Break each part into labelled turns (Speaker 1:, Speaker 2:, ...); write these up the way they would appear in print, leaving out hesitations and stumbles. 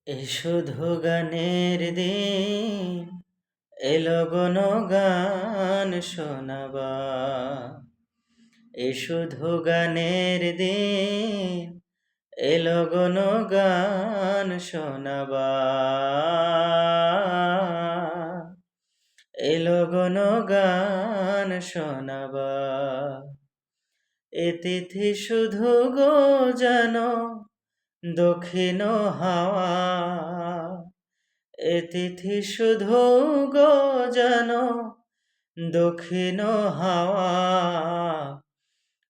Speaker 1: এ শুধু গানের দিন এলো গান শোনাবার। এ শুধু গানের দিন এলো গান শোনাবার। এলো গান শোনাবার। এ তিথি শুধু গো যেন দক্ষিণ হাওয়া। এ তিথি শুধু গো যেন দক্ষিণ হাওয়া।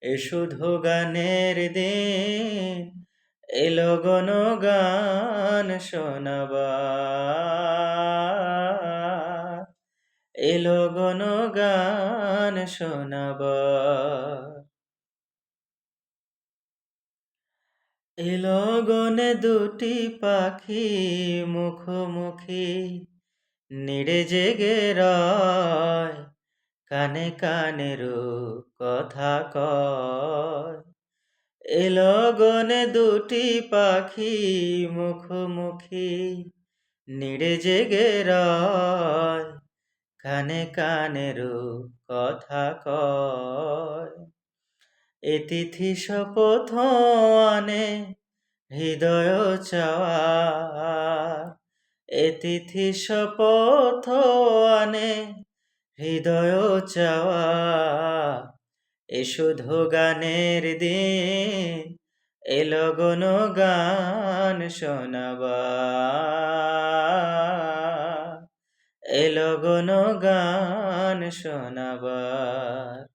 Speaker 1: এ শুধু গানের দিন এলো গান শোনাবার। এলো গান শোনাবার। এলো গনে দুটি পাখি মুখোমুখি, নিড়ে জেগে রয়, কানে কানে রূপ কথা কয়। এলো গনে দুটি পাখি মুখোমুখি, নিড়ে জেগে রয়, কানে কানে রূপ কথা কয়। এ তিথি শপথ আনে হৃদয় চাওয়ার। এ তিথি শপথ আনে হৃদয় চাওয়া। এ শুধু গানের দিন এলো গান শোনাবার। এলো গান শোনাবার।